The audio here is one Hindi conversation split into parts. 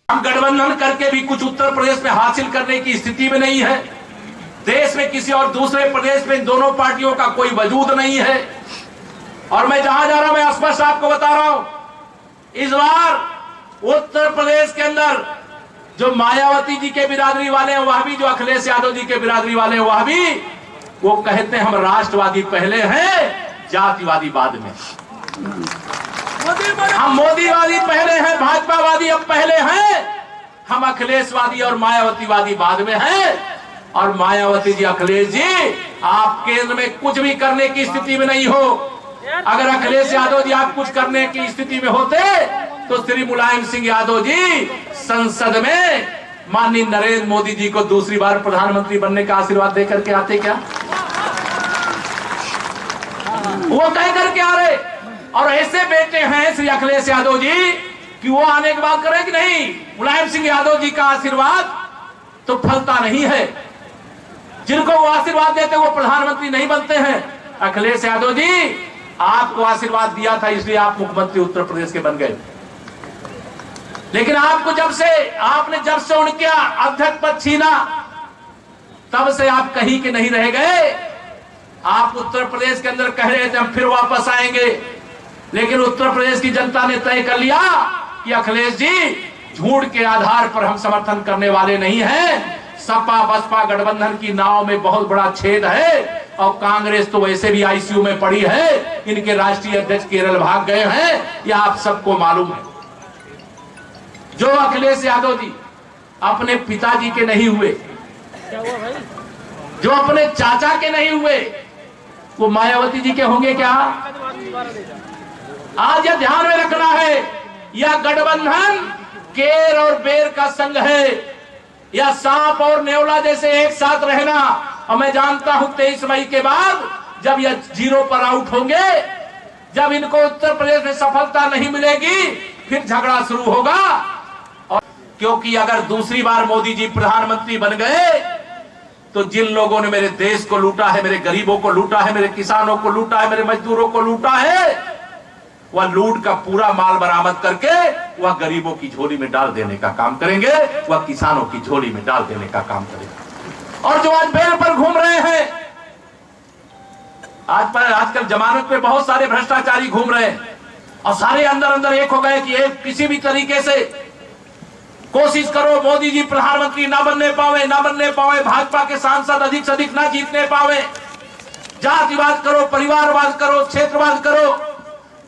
हम गठबंधन करके भी कुछ उत्तर प्रदेश में हासिल करने की स्थिति में नहीं है। देश में किसी और दूसरे प्रदेश में इन दोनों पार्टियों का कोई वजूद नहीं है। और मैं जहां जा रहा हूं, मैं स्पष्ट आपको बता रहा हूं, इस बार उत्तर प्रदेश के अंदर जो मायावती जी के बिरादरी वाले हैं वह भी, जो अखिलेश यादव जी के बिरादरी वाले हैं वह भी, वो कहते हैं हम राष्ट्रवादी पहले हैं, जातिवादी बाद में। हम मोदीवादी पहले हैं, भाजपावादी अब पहले हैं, हम अखिलेशवादी और मायावतीवादी बाद में हैं। और मायावती जी, अखिलेश जी, आप केंद्र में कुछ भी करने की स्थिति में नहीं हो। अगर अखिलेश यादव जी आप कुछ करने की स्थिति में होते तो श्री मुलायम सिंह यादव जी संसद में माननीय नरेंद्र मोदी जी को दूसरी बार प्रधानमंत्री बनने का आशीर्वाद देकर के आते क्या? वो कह करके आ रहे। और ऐसे बेटे हैं श्री अखिलेश यादव जी कि वो आने के बाद करें कि नहीं, मुलायम सिंह यादव जी का आशीर्वाद तो फलता नहीं है। जिनको वो आशीर्वाद देते वो प्रधानमंत्री नहीं बनते हैं। अखिलेश यादव जी, आपको आशीर्वाद दिया था इसलिए आप मुख्यमंत्री उत्तर प्रदेश के बन गए। लेकिन आपको जब से उनके अध्यक्ष पद छीना, तब से आप कहीं के नहीं रह गए। आप उत्तर प्रदेश के अंदर कह रहे थे हम फिर वापस आएंगे, लेकिन उत्तर प्रदेश की जनता ने तय कर लिया कि अखिलेश जी, झूठ के आधार पर हम समर्थन करने वाले नहीं हैं। सपा बसपा गठबंधन की नाव में बहुत बड़ा छेद है और कांग्रेस तो वैसे भी आईसीयू में पड़ी है। इनके राष्ट्रीय अध्यक्ष केरल भाग गए हैं, यह आप सबको मालूम है। जो अखिलेश यादव जी अपने पिताजी के नहीं हुए, जो अपने चाचा के नहीं हुए, वो मायावती जी के होंगे क्या? आज यह ध्यान में रखना है, यह गठबंधन केर और बेर का संग है, या सांप और नेवला जैसे एक साथ रहना। और मैं जानता हूं 23 मई के बाद जब यह जीरो पर आउट होंगे, जब इनको उत्तर प्रदेश में सफलता नहीं मिलेगी, फिर झगड़ा शुरू होगा। और क्योंकि अगर दूसरी बार मोदी जी प्रधानमंत्री बन गए तो जिन लोगों ने मेरे देश को लूटा है, मेरे गरीबों को लूटा है, मेरे किसानों को लूटा है, मेरे मजदूरों को लूटा है, वह लूट का पूरा माल बरामद करके वह गरीबों की झोली में डाल देने का काम करेंगे, वह किसानों की झोली में डाल देने का काम करेंगे। और जो आज बेल पर घूम रहे हैं, आजकल जमानत पे बहुत सारे भ्रष्टाचारी घूम रहे हैं और सारे अंदर अंदर एक हो गए कि एक किसी भी तरीके से कोशिश करो मोदी जी प्रधानमंत्री ना बनने पावे, भाजपा के सांसद अधिक से अधिक ना जीतने पावे, जातिवाद करो, परिवारवाद करो, क्षेत्रवाद करो,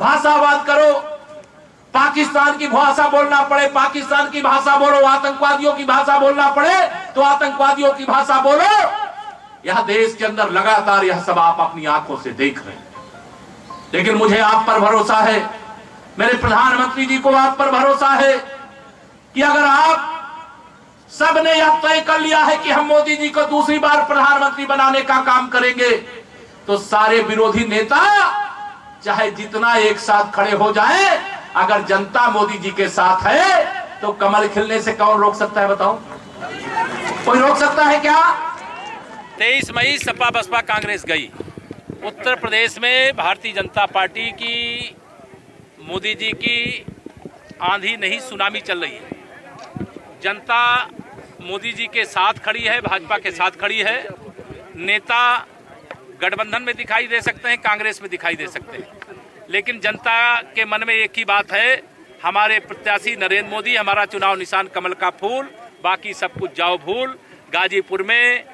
भाषावाद करो, पाकिस्तान की भाषा बोलना पड़े पाकिस्तान की भाषा बोलो, आतंकवादियों की भाषा बोलना पड़े तो आतंकवादियों की भाषा बोलो। यह देश के अंदर लगातार यह सब आप अपनी आंखों से देख रहे हैं। लेकिन मुझे आप पर भरोसा है, मेरे प्रधानमंत्री जी को आप पर भरोसा है कि अगर आप सबने यह तय कर लिया है कि हम मोदी जी को दूसरी बार प्रधानमंत्री बनाने का काम करेंगे, तो सारे विरोधी नेता चाहे जितना एक साथ खड़े हो जाएं, अगर जनता मोदी जी के साथ है तो कमल खिलने से कौन रोक सकता है? बताओ, कोई रोक सकता है क्या? 23 मई सपा बसपा कांग्रेस गई। उत्तर प्रदेश में भारतीय जनता पार्टी की, मोदी जी की आंधी नहीं सुनामी चल रही है। जनता मोदी जी के साथ खड़ी है, भाजपा के साथ खड़ी है। नेता गठबंधन में दिखाई दे सकते हैं, कांग्रेस में दिखाई दे सकते हैं, लेकिन जनता के मन में एक ही बात है, हमारे प्रत्याशी नरेंद्र मोदी, हमारा चुनाव निशान कमल का फूल, बाकी सब कुछ जाओ भूल। गाजीपुर में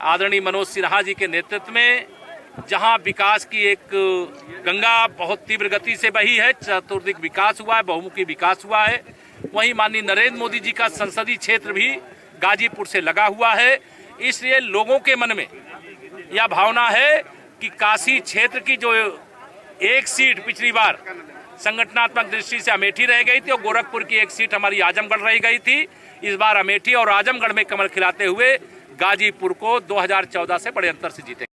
आदरणीय मनोज सिन्हा जी के नेतृत्व में जहां विकास की एक गंगा बहुत तीव्र गति से बही है, चतुर्दिक विकास हुआ है, बहुमुखी विकास हुआ है, वहीं माननीय नरेंद्र मोदी जी का संसदीय क्षेत्र भी गाजीपुर से लगा हुआ है। इसलिए लोगों के मन में यह भावना है कि काशी क्षेत्र की जो एक सीट पिछली बार संगठनात्मक दृष्टि से अमेठी रह गई थी और गोरखपुर की एक सीट हमारी आजमगढ़ रह गई थी, इस बार अमेठी और आजमगढ़ में कमल खिलाते हुए गाजीपुर को 2014 से बड़े अंतर से जीते।